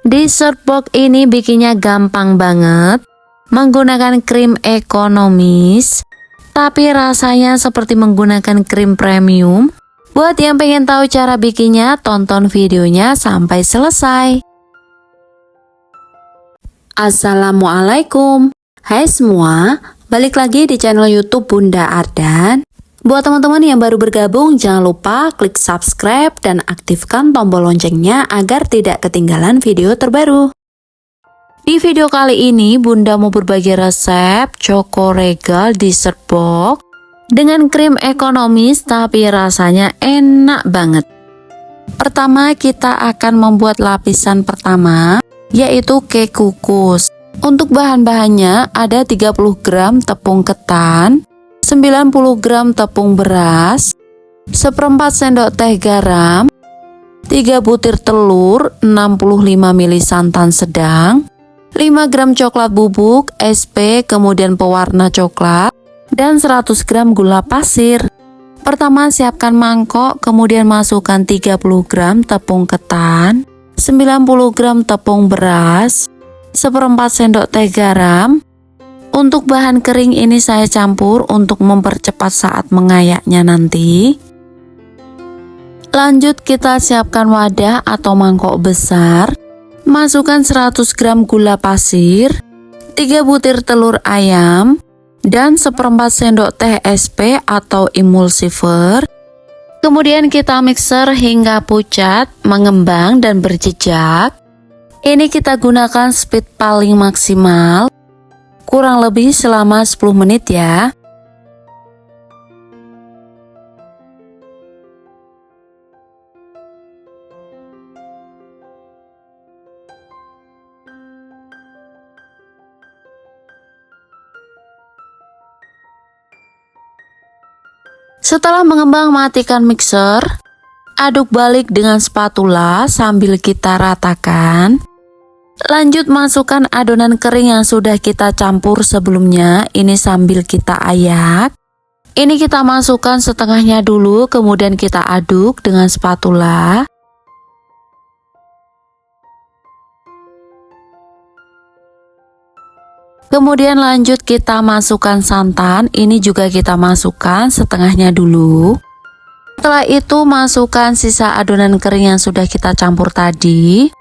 Dessert box ini bikinnya gampang banget, menggunakan krim ekonomis, tapi rasanya seperti menggunakan krim premium. Buat yang pengen tahu cara bikinnya, tonton videonya sampai selesai. Assalamualaikum. Hai semua, balik lagi di channel YouTube Bunda Ardan. Buat teman-teman yang baru bergabung, jangan lupa klik subscribe dan aktifkan tombol loncengnya agar tidak ketinggalan video terbaru. Di video kali ini, Bunda mau berbagi resep Choco Regal Dessert Box dengan krim ekonomis tapi rasanya enak banget. Pertama, kita akan membuat lapisan pertama, yaitu cake kukus. Untuk bahan-bahannya ada 30 gram tepung ketan, 90 gram tepung beras, 1/4 sendok teh garam, 3 butir telur, 65 ml santan sedang, 5 gram coklat bubuk, SP, kemudian pewarna coklat, dan 100 gram gula pasir. Pertama, siapkan mangkok, kemudian masukkan 30 gram tepung ketan, 90 gram tepung beras, 1/4 sendok teh garam. Untuk bahan kering ini saya campur untuk mempercepat saat mengayaknya nanti. Lanjut kita siapkan wadah atau mangkok besar. Masukkan 100 gram gula pasir, 3 butir telur ayam, dan 1/4 sendok teh SP atau emulsifier. Kemudian kita mixer hingga pucat, mengembang dan berjejak. Ini kita gunakan speed paling maksimal, kurang lebih selama 10 menit ya. Setelah mengembang, matikan mixer. Aduk balik dengan spatula sambil kita ratakan. Lanjut masukkan adonan kering yang sudah kita campur sebelumnya, ini sambil kita ayak. Ini kita masukkan setengahnya dulu, kemudian kita aduk dengan spatula. Kemudian lanjut kita masukkan santan, ini juga kita masukkan setengahnya dulu. Setelah itu masukkan sisa adonan kering yang sudah kita campur tadi.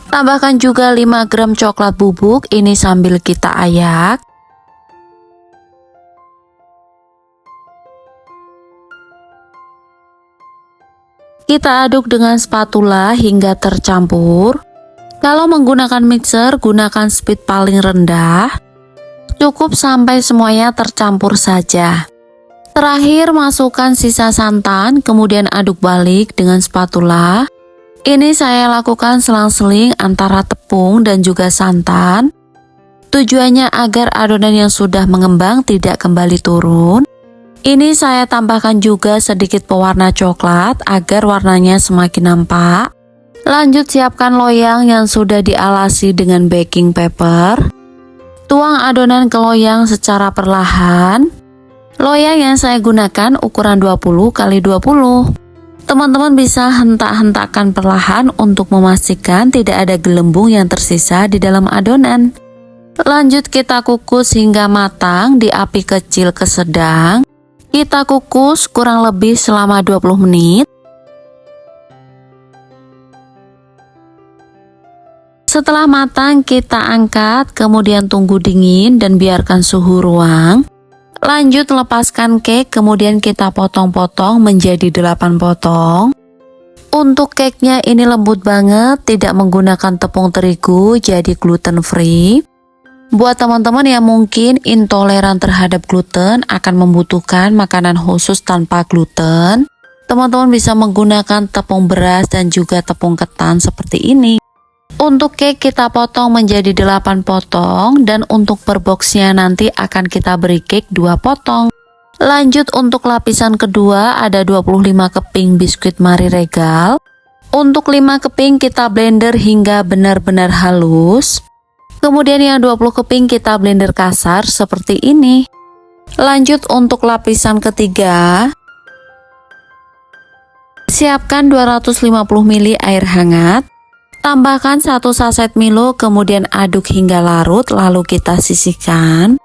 Tambahkan juga 5 gram coklat bubuk, ini sambil kita ayak. Kita aduk dengan spatula hingga tercampur. Kalau menggunakan mixer, gunakan speed paling rendah. Cukup sampai semuanya tercampur saja. Terakhir masukkan sisa santan, kemudian aduk balik dengan spatula. Ini saya lakukan selang-seling antara tepung dan juga santan. Tujuannya agar adonan yang sudah mengembang tidak kembali turun. Ini saya tambahkan juga sedikit pewarna coklat agar warnanya semakin nampak. Lanjut siapkan loyang yang sudah dialasi dengan baking paper. Tuang adonan ke loyang secara perlahan. Loyang yang saya gunakan ukuran 20 x 20. Teman-teman bisa hentak-hentakkan perlahan untuk memastikan tidak ada gelembung yang tersisa di dalam adonan. Lanjut kita kukus hingga matang di api kecil ke sedang. Kita kukus kurang lebih selama 20 menit. Setelah matang kita angkat, kemudian tunggu dingin dan biarkan suhu ruang. Lanjut lepaskan cake, kemudian kita potong-potong menjadi 8 potong. Untuk cake-nya ini lembut banget, tidak menggunakan tepung terigu, jadi gluten free. Buat teman-teman yang mungkin intoleran terhadap gluten akan membutuhkan makanan khusus tanpa gluten, teman-teman bisa menggunakan tepung beras dan juga tepung ketan seperti ini. Untuk cake kita potong menjadi 8 potong dan untuk per boxnya nanti akan kita beri cake 2 potong. Lanjut untuk lapisan kedua ada 25 keping biskuit Marie Regal. Untuk 5 keping kita blender hingga benar-benar halus. Kemudian yang 20 keping kita blender kasar seperti ini. Lanjut untuk lapisan ketiga. Siapkan 250 ml air hangat. Tambahkan 1 saset Milo, kemudian aduk hingga larut, lalu kita sisihkan.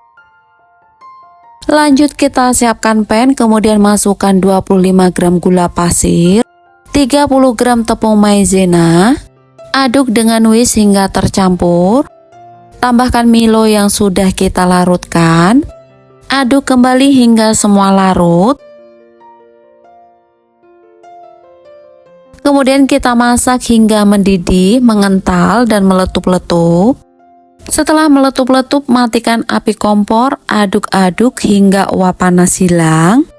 Lanjut kita siapkan pan, kemudian masukkan 25 gram gula pasir, 30 gram tepung maizena, aduk dengan whisk hingga tercampur. Tambahkan Milo yang sudah kita larutkan, aduk kembali hingga semua larut. Kemudian kita masak hingga mendidih, mengental dan meletup-letup. Setelah meletup-letup, matikan api kompor, aduk-aduk hingga uap panas hilang.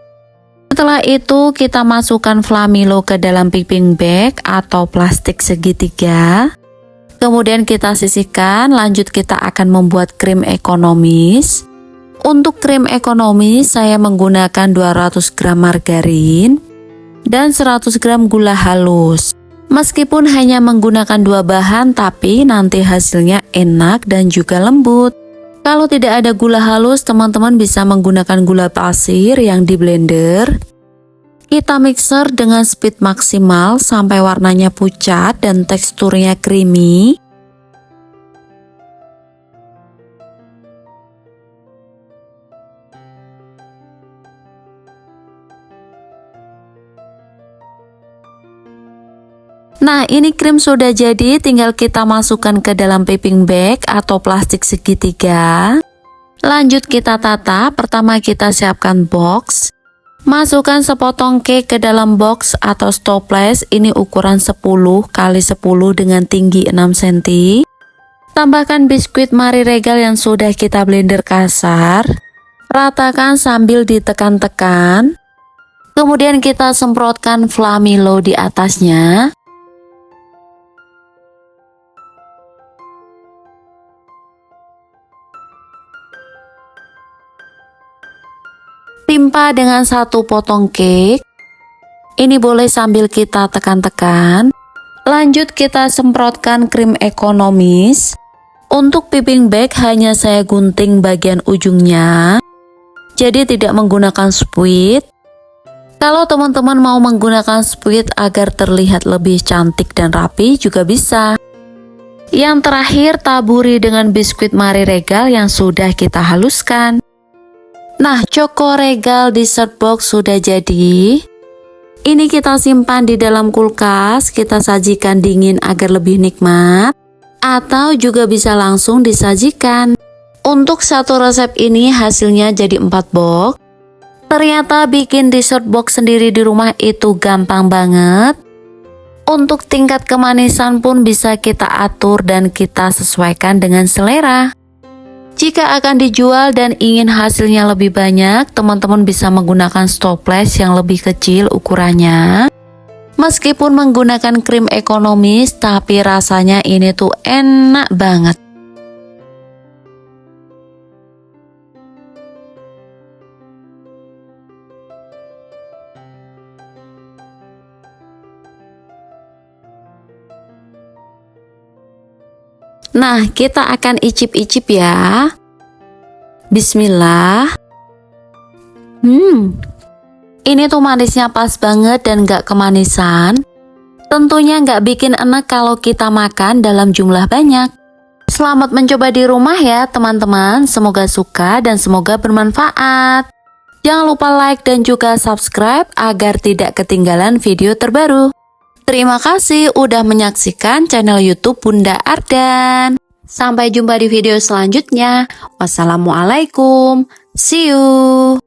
Setelah itu kita masukkan fla Milo ke dalam piping bag atau plastik segitiga. Kemudian kita sisihkan, lanjut kita akan membuat krim ekonomis. Untuk krim ekonomis saya menggunakan 200 gram margarin dan 100 gram gula halus. Meskipun hanya menggunakan 2 bahan, tapi nanti hasilnya enak dan juga lembut. Kalau tidak ada gula halus, teman-teman bisa menggunakan gula pasir yang di blender. Kita mixer dengan speed maksimal sampai warnanya pucat dan teksturnya creamy. Nah, ini krim sudah jadi, tinggal kita masukkan ke dalam piping bag atau plastik segitiga. Lanjut kita tata, pertama kita siapkan box. Masukkan sepotong cake ke dalam box atau stopless, ini ukuran 10 x 10 dengan tinggi 6 cm. Tambahkan biskuit Marie Regal yang sudah kita blender kasar. Ratakan sambil ditekan-tekan. Kemudian kita semprotkan fla Milo di atasnya. Timpa dengan 1 potong cake. Ini boleh sambil kita tekan-tekan. Lanjut kita semprotkan krim ekonomis. Untuk piping bag hanya saya gunting bagian ujungnya, jadi tidak menggunakan spuit. Kalau teman-teman mau menggunakan spuit agar terlihat lebih cantik dan rapi juga bisa. Yang terakhir, taburi dengan biskuit Marie Regal yang sudah kita haluskan. Nah, Choco Regal dessert box sudah jadi. Ini kita simpan di dalam kulkas, kita sajikan dingin agar lebih nikmat, atau juga bisa langsung disajikan. Untuk satu resep ini hasilnya jadi 4 box. Ternyata bikin dessert box sendiri di rumah itu gampang banget. Untuk tingkat kemanisan pun bisa kita atur dan kita sesuaikan dengan selera. Jika akan dijual dan ingin hasilnya lebih banyak, teman-teman bisa menggunakan stopless yang lebih kecil ukurannya. Meskipun menggunakan krim ekonomis, tapi rasanya ini tuh enak banget. Nah, kita akan icip-icip ya. Bismillah. Ini tuh manisnya pas banget dan gak kemanisan. Tentunya gak bikin enak kalau kita makan dalam jumlah banyak. Selamat mencoba di rumah ya teman-teman. Semoga suka dan semoga bermanfaat. Jangan lupa like dan juga subscribe agar tidak ketinggalan video terbaru. Terima kasih udah menyaksikan channel YouTube Bunda Ardan. Sampai jumpa di video selanjutnya. Wassalamualaikum. See you.